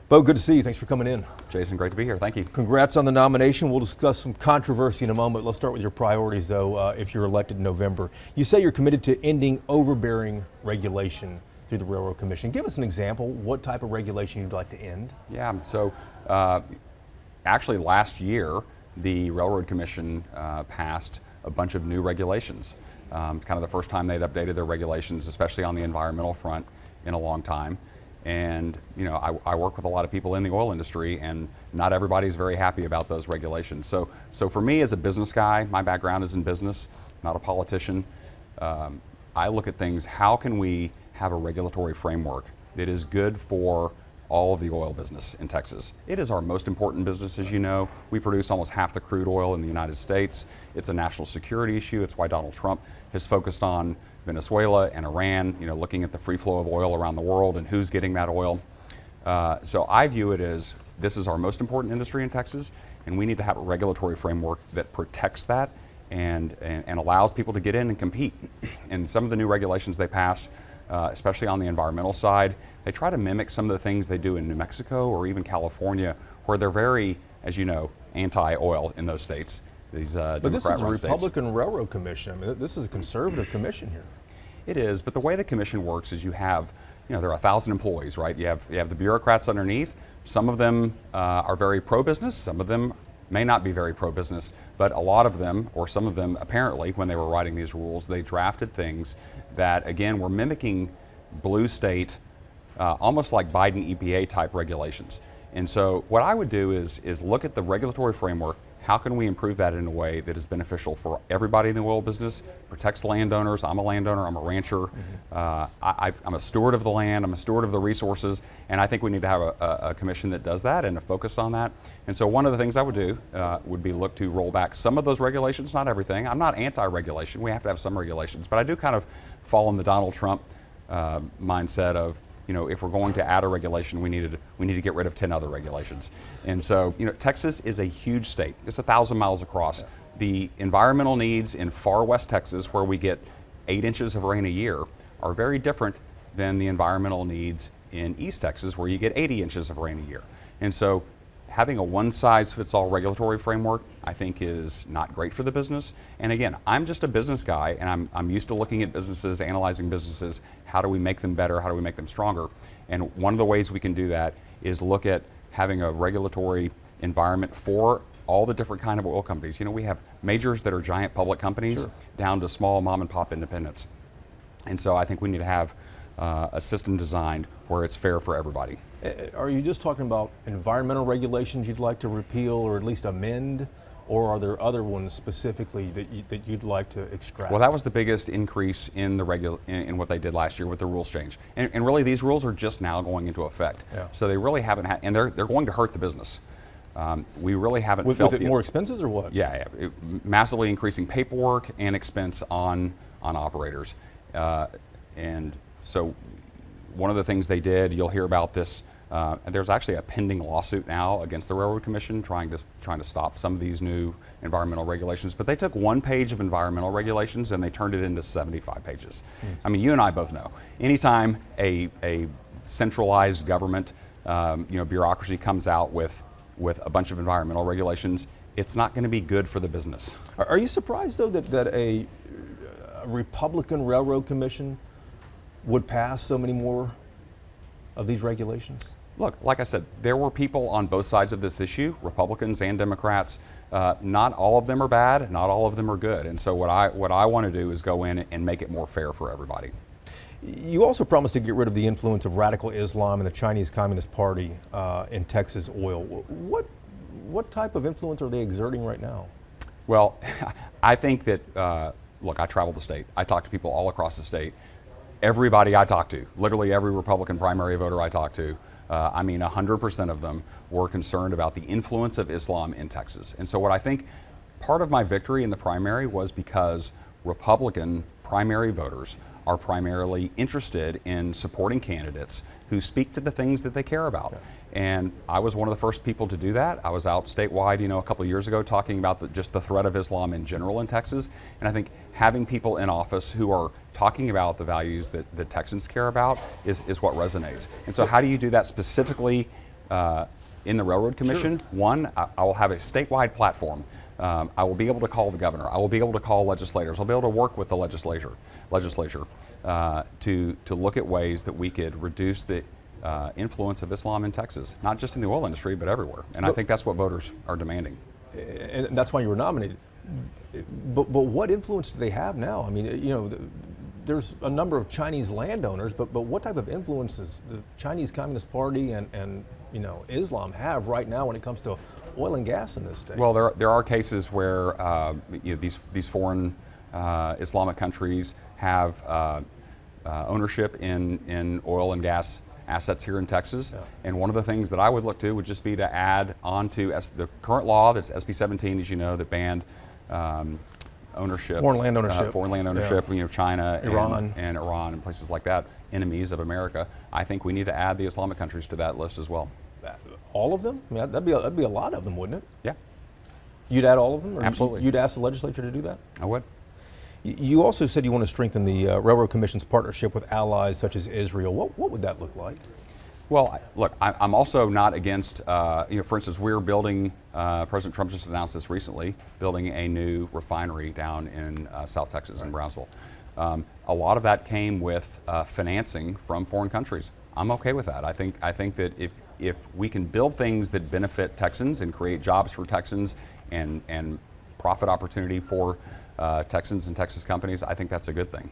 Bo, good to see you. Thanks for coming in. Jason, great to be here. Thank you. Congrats on the nomination. We'll discuss some controversy in a moment. Let's start with your priorities, though, if you're elected in November. You say you're committed to ending overbearing regulation through the Railroad Commission. Give us an example. What type of regulation you'd like to end? Yeah, so actually last year, the Railroad Commission passed a bunch of new regulations. Kind of the first time they'd updated their regulations, especially on the environmental front, in a long time. And you know, I work with a lot of people in the oil industry, and not everybody's very happy about those regulations. So for me as a business guy, my background is in business, not a politician. I look at things, how can we have a regulatory framework that is good for all of the oil business in Texas? It is our most important business, as you know. We produce almost half the crude oil in the United States. It's a national security issue. It's why Donald Trump has focused on Venezuela and Iran, you know, looking at the free flow of oil around the world and who's getting that oil. So I view it as this is our most important industry in Texas, and we need to have a regulatory framework that protects that and allows people to get in and compete. And some of the new regulations they passed, especially on the environmental side, they try to mimic some of the things they do in New Mexico or even California, where they're very, as you know, anti-oil in those states. These but this is a Democrat-run Republican Railroad Commission. I mean, this is a conservative commission here. It is, but the way the commission works is you have, you know, there are 1,000 employees, right? You have the bureaucrats underneath. Some of them are very pro-business. Some of them may not be very pro-business, but a lot of them, or some of them apparently, when they were writing these rules, they drafted things that, again, were mimicking blue state, almost like Biden EPA type regulations. And so what I would do is look at the regulatory framework. How can we improve that in a way that is beneficial for everybody in the oil business, protects landowners? I'm a landowner, I'm a rancher, I'm a steward of the land, I'm a steward of the resources, and I think we need to have a commission that does that and a focus on that. And so one of the things I would do would be look to roll back some of those regulations, not everything. I'm not anti-regulation, we have to have some regulations, but I do kind of fall in the Donald Trump mindset of, you know, if we're going to add a regulation, we need to get rid of 10 other regulations. And so, you know, Texas is a huge state. It's 1,000 miles across. The environmental needs in far west Texas, where we get 8 inches of rain a year, are very different than the environmental needs in East Texas, where you get 80 inches of rain a year. And so having a one-size-fits-all regulatory framework, I think, is not great for the business. And again, I'm just a business guy, and I'm used to looking at businesses, analyzing businesses. How do we make them better? How do we make them stronger? And one of the ways we can do that is look at having a regulatory environment for all the different kind of oil companies. You know, we have majors that are giant public companies, sure, down to small mom and pop independents. And so I think we need to have a system designed where it's fair for everybody. Are you just talking about environmental regulations you'd like to repeal or at least amend, or are there other ones specifically that you'd like to extract? Well, that was the biggest increase in the in what they did last year with the rules change. And really, these rules are just now going into effect. Yeah. So they really haven't had, and they're going to hurt the business. We really haven't felt with it more expenses or what? Yeah, massively increasing paperwork and expense on operators. And so one of the things they did, you'll hear about this, and there's actually a pending lawsuit now against the Railroad Commission trying to stop some of these new environmental regulations. But they took 1 page of environmental regulations and they turned it into 75 pages. I mean, you and I both know, anytime a centralized government, bureaucracy comes out with a bunch of environmental regulations, it's not going to be good for the business. Are you surprised, though, that a Republican Railroad Commission would pass so many more of these regulations? Look, like I said, there were people on both sides of this issue, Republicans and Democrats. Not all of them are bad, not all of them are good. And so what I want to do is go in and make it more fair for everybody. You also promised to get rid of the influence of radical Islam and the Chinese Communist Party in Texas oil. What type of influence are they exerting right now? Well, I think that, look, I travel the state. I talk to people all across the state. Everybody I talk to, literally every Republican primary voter I talk to, 100% of them were concerned about the influence of Islam in Texas. And so what I think part of my victory in the primary was because Republican primary voters are primarily interested in supporting candidates who speak to the things that they care about. Yeah. And I was one of the first people to do that. I was out statewide, a couple of years ago talking about just the threat of Islam in general in Texas. And I think having people in office who are talking about the values that Texans care about is what resonates. And so how do you do that specifically in the Railroad Commission. Sure. One, I will have a statewide platform. I will be able to call the governor. I will be able to call legislators. I'll be able to work with the legislature to look at ways that we could reduce the influence of Islam in Texas, not just in the oil industry, but everywhere. And I think that's what voters are demanding. And that's why you were nominated. But what influence do they have now? I mean, you know, there's a number of Chinese landowners, but what type of influence does the Chinese Communist Party and you know, Islam have right now when it comes to oil and gas in this state? Well, there are cases where you know, these foreign Islamic countries have ownership in oil and gas assets here in Texas. Yeah. And one of the things that I would look to would just be to add on to the current law, that's SB 17, as you know, that banned ownership. Foreign land ownership. Foreign land ownership, Yeah. you know, China Iran. and Iran and places like that, enemies of America. I think we need to add the Islamic countries to that list as well. All of them? I mean, that'd be a lot of them, wouldn't it? Yeah, You'd add all of them? Or Absolutely. You'd ask the legislature to do that? I would. You also said you want to strengthen the Railroad Commission's partnership with allies such as Israel. What would that look like? Well, look, I'm also not against, you know, for instance, we're building, President Trump just announced this recently, building a new refinery down in South Texas, in Brownsville. A lot of that came with financing from foreign countries. I'm okay with that. I think that if we can build things that benefit Texans and create jobs for Texans and profit opportunity for Texans and Texas companies, I think that's a good thing.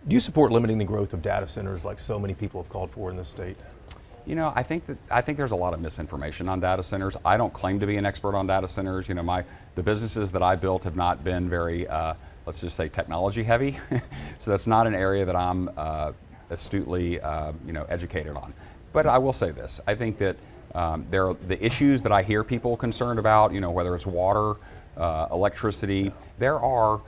Do you support limiting the growth of data centers like so many people have called for in this state? You know, I think there's a lot of misinformation on data centers. I don't claim to be an expert on data centers. You know, the businesses that I built have not been very, let's just say, technology heavy. So that's not an area that I'm astutely, you know, educated on. But I will say this: I think that there are the issues that I hear people concerned about. You know, whether it's water, electricity, there are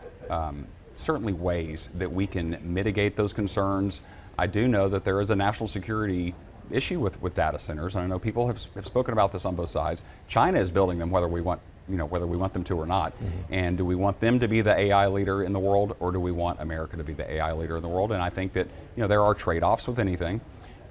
certainly ways that we can mitigate those concerns. I do know that there is a national security issue with data centers, and I know people have spoken about this on both sides. China is building them, whether we want them to or not. Mm-hmm. And do we want them to be the AI leader in the world, or do we want America to be the AI leader in the world? And I think that, you know, there are trade-offs with anything.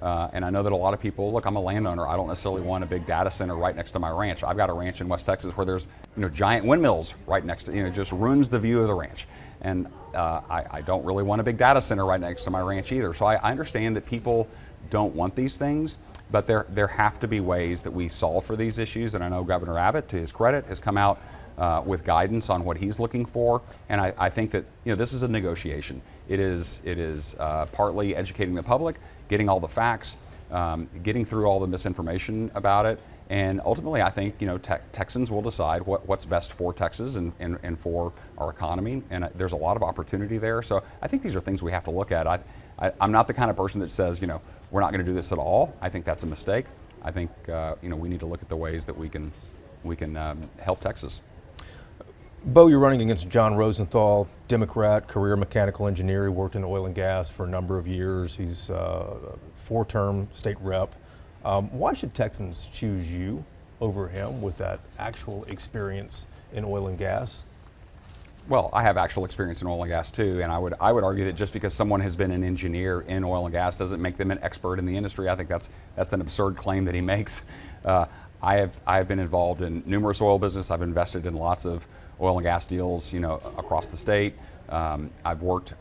And I know that a lot of people, look, I'm a landowner. I don't necessarily want a big data center right next to my ranch. I've got a ranch in West Texas where there's, you know, giant windmills right next to, you know, just ruins the view of the ranch. And I don't really want a big data center right next to my ranch either. So I understand that people don't want these things, but there have to be ways that we solve for these issues. And I know Governor Abbott, to his credit, has come out with guidance on what he's looking for. And I think that, you know, this is a negotiation. It is partly educating the public, getting all the facts, getting through all the misinformation about it. And ultimately, I think, you know, Texans will decide what's best for Texas and for our economy. And there's a lot of opportunity there. So I think these are things we have to look at. I'm not the kind of person that says, you know, we're not going to do this at all. I think that's a mistake. I think, you know, we need to look at the ways that we can help Texas. Bo, you're running against John Rosenthal, Democrat, career mechanical engineer. He worked in oil and gas for a number of years. He's a 4-term state rep. Why should Texans choose you over him with that actual experience in oil and gas? Well, I have actual experience in oil and gas too, and I would argue that just because someone has been an engineer in oil and gas doesn't make them an expert in the industry. I think that's an absurd claim that he makes. I have been involved in numerous oil business. I've invested in lots of oil and gas deals, you know, across the state. I've worked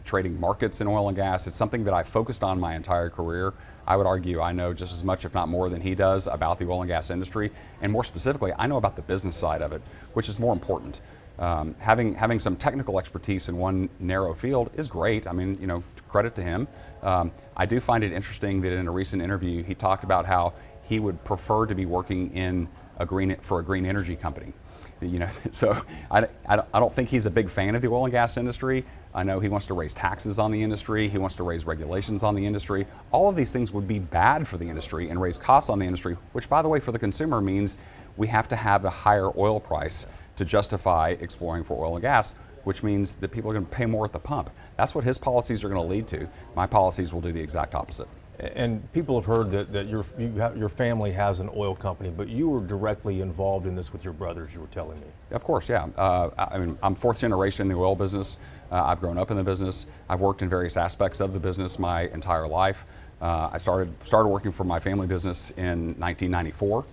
trading markets in oil and gas. It's something that I focused on my entire career. I would argue I know just as much, if not more, than he does about the oil and gas industry, and more specifically, I know about the business side of it, which is more important. Having some technical expertise in one narrow field is great. I mean, you know, credit to him. I do find it interesting that in a recent interview, he talked about how he would prefer to be working in for a green energy company. You know, so I don't think he's a big fan of the oil and gas industry. I know he wants to raise taxes on the industry. He wants to raise regulations on the industry. All of these things would be bad for the industry and raise costs on the industry, which, by the way, for the consumer means we have to have a higher oil price to justify exploring for oil and gas, which means that people are going to pay more at the pump. That's what his policies are going to lead to. My policies will do the exact opposite. And people have heard that your family has an oil company, but you were directly involved in this with your brothers, you were telling me. Of course, yeah. I mean, I'm 4th generation in the oil business. I've grown up in the business. I've worked in various aspects of the business my entire life. I started working for my family business in 1994,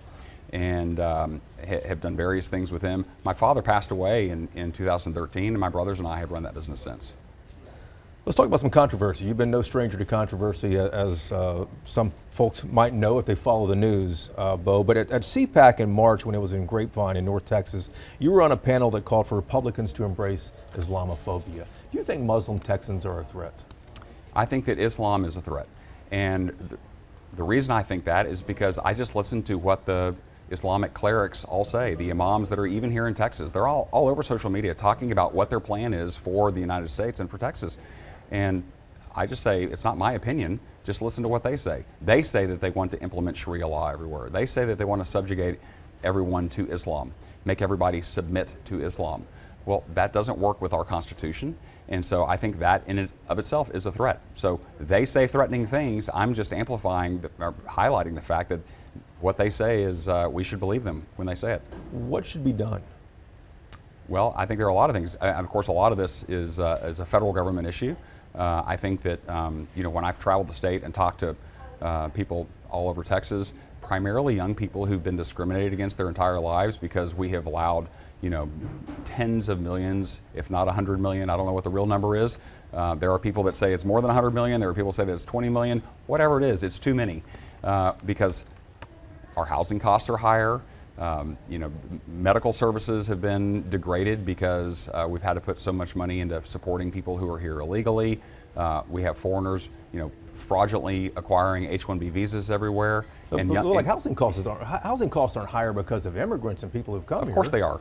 and have done various things with him. My father passed away in 2013, and my brothers and I have run that business since. Let's talk about some controversy. You've been no stranger to controversy, as some folks might know if they follow the news, Bo. But at CPAC in March, when it was in Grapevine in North Texas, you were on a panel that called for Republicans to embrace Islamophobia. Do you think Muslim Texans are a threat? I think that Islam is a threat. And the reason I think that is because I just listened to what the Islamic clerics all say, the imams that are even here in Texas. They're all over social media talking about what their plan is for the United States and for Texas. And I just say, it's not my opinion, just listen to what they say. They say that they want to implement Sharia law everywhere. They say that they want to subjugate everyone to Islam, make everybody submit to Islam. Well, that doesn't work with our Constitution, and so I think that in and of itself is a threat. So they say threatening things, I'm just amplifying, or highlighting the fact that what they say is we should believe them when they say it. What should be done? Well, I think there are a lot of things. And of course, a lot of this is a federal government issue. I think that when I've traveled the state and talked to people all over Texas, primarily young people who've been discriminated against their entire lives because we have allowed tens of millions, if not 100 million, I don't know what the real number is. There are people that say it's more than 100 million, there are people that say that it's 20 million, whatever it is, it's too many because our housing costs are higher. Medical services have been degraded because we've had to put so much money into supporting people who are here illegally. We have foreigners, fraudulently acquiring H-1B visas everywhere. Housing costs aren't higher because of immigrants and people who've come here. Of course they are.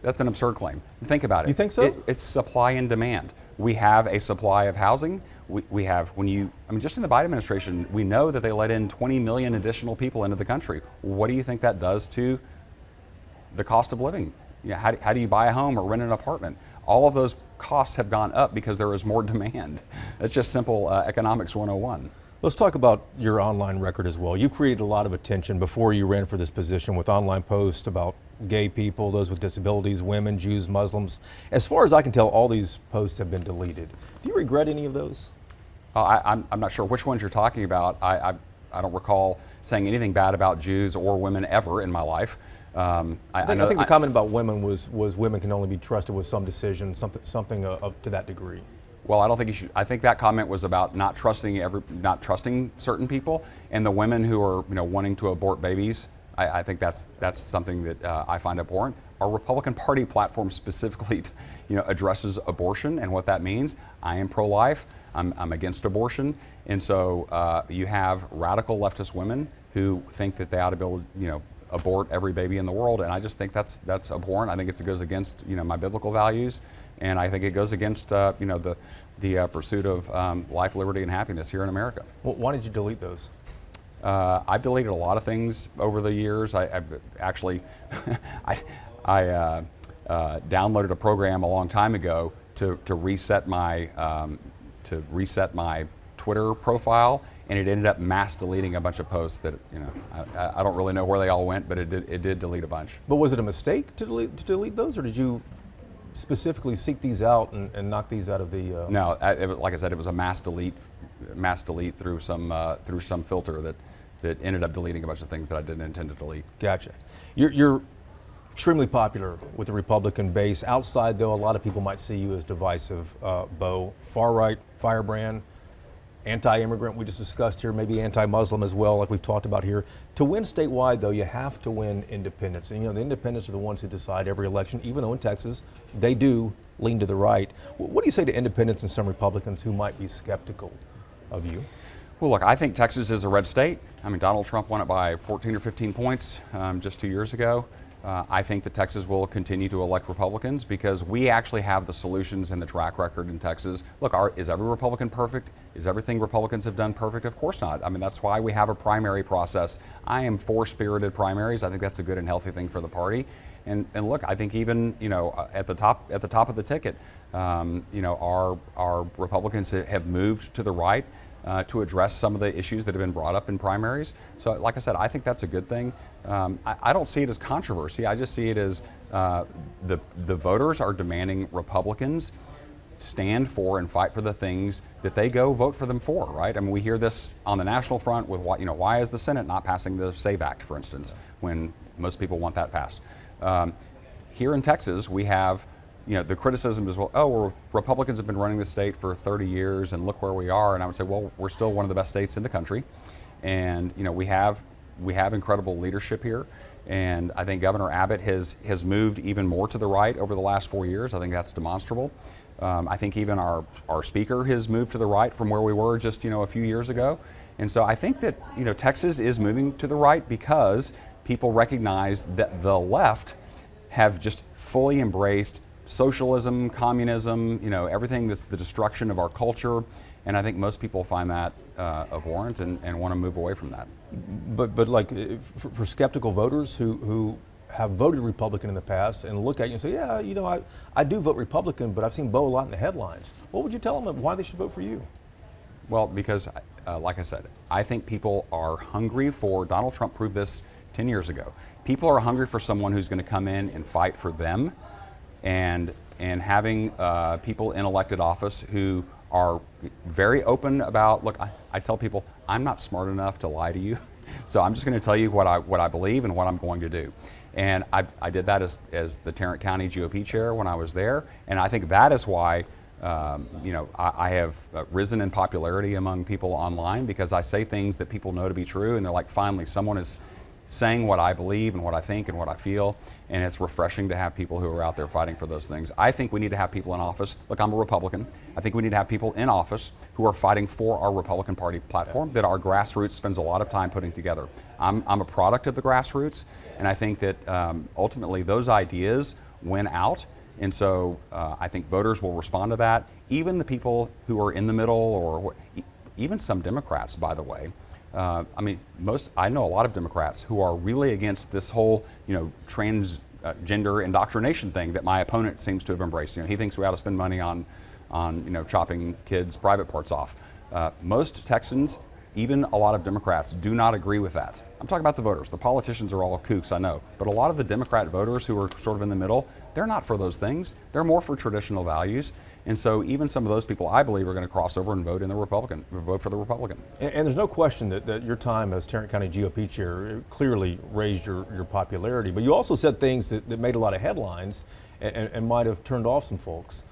That's an absurd claim. Think about it. You think so? It's supply and demand. We have a supply of housing. We have, just in the Biden administration, we know that they let in 20 million additional people into the country. What do you think that does to the cost of living? How do you buy a home or rent an apartment? All of those costs have gone up because there is more demand. That's just simple economics 101. Let's talk about your online record as well. You created a lot of attention before you ran for this position with online posts about gay people, those with disabilities, women, Jews, Muslims. As far as I can tell, all these posts have been deleted. Do you regret any of those? I'm not sure which ones you're talking about. I don't recall saying anything bad about Jews or women ever in my life. I think the comment about women was women can only be trusted with some decision, something up to that degree. Well, I don't think you should. I think that comment was about not trusting certain people, and the women who are wanting to abort babies. I think that's something that I find abhorrent. Our Republican Party platform specifically, addresses abortion and what that means. I am pro-life. I'm against abortion, and so you have radical leftist women who think that they ought to be able to, abort every baby in the world, and I just think that's abhorrent. I think it goes against my biblical values, and I think it goes against the pursuit of life, liberty, and happiness here in America. Well, why did you delete those? I've deleted a lot of things over the years. I actually downloaded a program a long time ago to reset my Twitter profile, and it ended up mass deleting a bunch of posts that I don't really know where they all went, but it did delete a bunch. But was it a mistake to delete those, or did you specifically seek these out and knock these out of the? No, like I said, it was a mass delete through some filter that ended up deleting a bunch of things that I didn't intend to delete. Gotcha. You're extremely popular with the Republican base. Outside, though, a lot of people might see you as divisive, Bo. Far-right firebrand, anti-immigrant, we just discussed here, maybe anti-Muslim as well, like we've talked about here. To win statewide, though, you have to win independents. And, the independents are the ones who decide every election, even though in Texas, they do lean to the right. What do you say to independents and some Republicans who might be skeptical of you? Well, look, I think Texas is a red state. Donald Trump won it by 14 or 15 points just 2 years ago. I think that Texas will continue to elect Republicans because we actually have the solutions and the track record in Texas. Look, is every Republican perfect? Is everything Republicans have done perfect? Of course not. That's why we have a primary process. I am for spirited primaries. I think that's a good and healthy thing for the party. And look, I think even at the top of the ticket, our Republicans have moved to the right to address some of the issues that have been brought up in primaries. So, like I said, I think that's a good thing. I don't see it as controversy. I just see it as the voters are demanding Republicans stand for and fight for the things that they go vote for them for, right? I mean, we hear this on the national front with why is the Senate not passing the SAVE Act, for instance, when most people want that passed. Here in Texas, we have, the criticism is, Republicans have been running the state for 30 years and look where we are. And I would say, well, we're still one of the best states in the country. And, we have incredible leadership here. And I think Governor Abbott has moved even more to the right over the last 4 years. I think that's demonstrable. I think even our speaker has moved to the right from where we were just, a few years ago. And so I think that, Texas is moving to the right because people recognize that the left have just fully embraced socialism, communism, everything that's the destruction of our culture. And I think most people find that abhorrent and want to move away from that. But like for skeptical voters who have voted Republican in the past and look at you and say, yeah, I do vote Republican, but I've seen Bo a lot in the headlines. What would you tell them why they should vote for you? Well, because like I said, I think people are hungry for, Donald Trump proved this 10 years ago. People are hungry for someone who's going to come in and fight for them, and having people in elected office who are very open about, look, I tell people, I'm not smart enough to lie to you, so I'm just going to tell you what I believe and what I'm going to do. And I did that as the Tarrant County GOP chair when I was there, and I think that is why I have risen in popularity among people online, because I say things that people know to be true, and they're like, finally, someone is saying what I believe and what I think and what I feel, and it's refreshing to have people who are out there fighting for those things. I think we need to have people in office. Look, I'm a Republican. I think we need to have people in office who are fighting for our Republican Party platform that our grassroots spends a lot of time putting together. I'm a product of the grassroots, and I think that ultimately those ideas win out. And so I think voters will respond to that. Even the people who are in the middle, or even some Democrats, by the way. I know a lot of Democrats who are really against this whole, transgender indoctrination thing that my opponent seems to have embraced. He thinks we ought to spend money on chopping kids' private parts off. Most Texans, even a lot of Democrats, do not agree with that. I'm talking about the voters. The politicians are all kooks, I know. But a lot of the Democrat voters who are sort of in the middle, they're not for those things. They're more for traditional values. And so even some of those people, I believe, are going to cross over and vote for the Republican. And there's no question that your time as Tarrant County GOP chair clearly raised your popularity. But you also said things that made a lot of headlines and might have turned off some folks.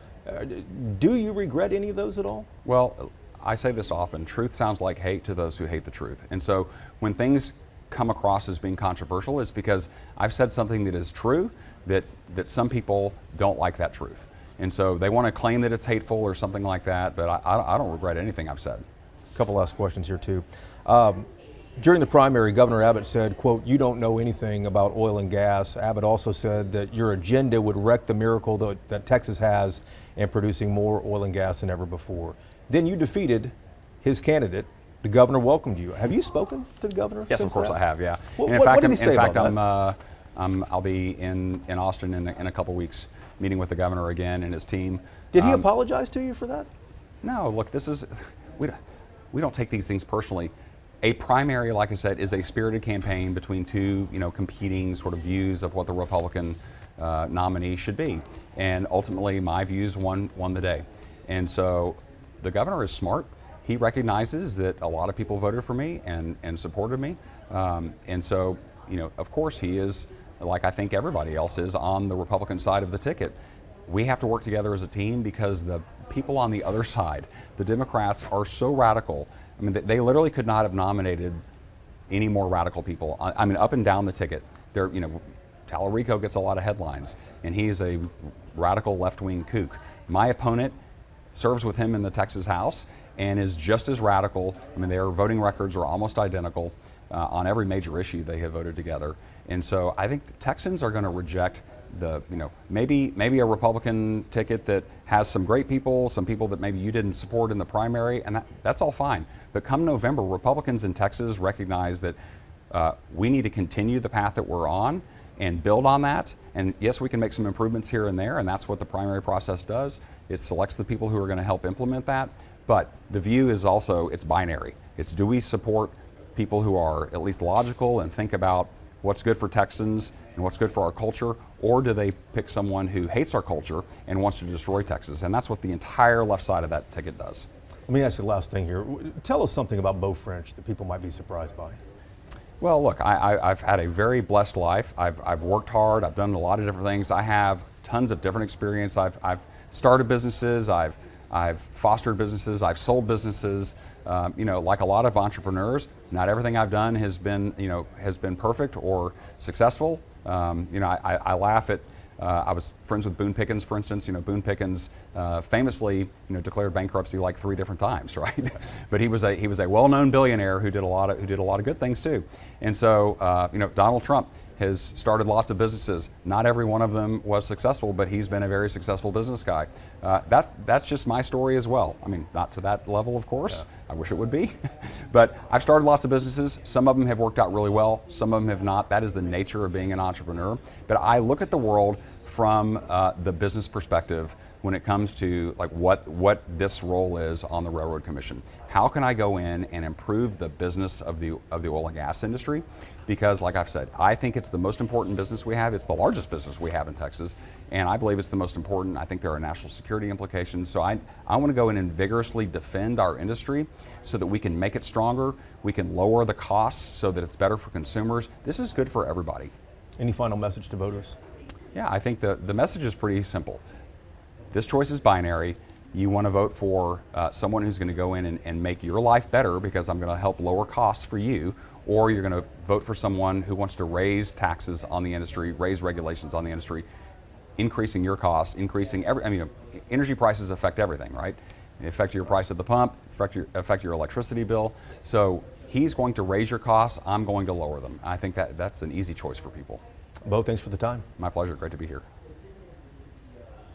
Do you regret any of those at all? Well, I say this often, truth sounds like hate to those who hate the truth. And so when things come across as being controversial, it's because I've said something that is true, that some people don't like that truth. And so they want to claim that it's hateful or something like that, but I don't regret anything I've said. A couple last questions here too. During the primary, Governor Abbott said, quote, "You don't know anything about oil and gas." Abbott also said that your agenda would wreck the miracle that Texas has in producing more oil and gas than ever before. Then you defeated his candidate. The governor welcomed you. Have you spoken to the governor? Yes, of course I have. Yeah. What did he say about that? I'll be in Austin in a couple weeks, meeting with the governor again and his team. Did he apologize to you for that? No. Look, we don't take these things personally. A primary, like I said, is a spirited campaign between two, competing sort of views of what the Republican nominee should be, and ultimately my views won the day. And so the governor is smart. He recognizes that a lot of people voted for me and supported me, and so of course he is, like I think everybody else is, on the Republican side of the ticket. We have to work together as a team because the people on the other side, the Democrats, are so radical. I mean, they literally could not have nominated any more radical people. I mean, up and down the ticket. Tallarico gets a lot of headlines, and he's a radical left-wing kook. My opponent serves with him in the Texas House and is just as radical. I mean, their voting records are almost identical. On every major issue, they have voted together. And so I think the Texans are going to reject maybe a Republican ticket that has some great people, some people that maybe you didn't support in the primary, and that's all fine. But come November, Republicans in Texas recognize that we need to continue the path that we're on and build on that. And yes, we can make some improvements here and there, and that's what the primary process does. It selects the people who are going to help implement that. But the view is also, it's binary. It's, do we support people who are at least logical and think about what's good for Texans and what's good for our culture, or do they pick someone who hates our culture and wants to destroy Texas? And that's what the entire left side of that ticket does. Let me ask you the last thing here. Tell us something about Beau French that people might be surprised by. Well, look, I've had a very blessed life. I've worked hard. I've done a lot of different things. I have tons of different experience. I've started businesses. I've fostered businesses. I've sold businesses. Like a lot of entrepreneurs, not everything I've done has been perfect or successful. I laugh at. I was friends with Boone Pickens, for instance. Boone Pickens famously, declared bankruptcy like 3 different times, right? But he was a well-known billionaire who did a lot of good things too. And so, Donald Trump has started lots of businesses. Not every one of them was successful, but he's been a very successful business guy. That's just my story as well. I mean, not to that level, of course. Yeah. I wish it would be. But I've started lots of businesses. Some of them have worked out really well. Some of them have not. That is the nature of being an entrepreneur. But I look at the world from the business perspective when it comes to like what this role is on the Railroad Commission. How can I go in and improve the business of the oil and gas industry? Because like I've said, I think it's the most important business we have. It's the largest business we have in Texas, and I believe it's the most important. I think there are national security implications. So I want to go in and vigorously defend our industry so that we can make it stronger, we can lower the costs so that it's better for consumers. This is good for everybody. Any final message to voters? Yeah, I think the message is pretty simple. This choice is binary. You want to vote for someone who's going to go in and make your life better because I'm going to help lower costs for you, or you're going to vote for someone who wants to raise taxes on the industry, raise regulations on the industry, increasing your costs, energy prices affect everything, right? They affect your price at the pump, affect your electricity bill. So he's going to raise your costs, I'm going to lower them. I think that's an easy choice for people. Beau, thanks for the time. My pleasure, great to be here.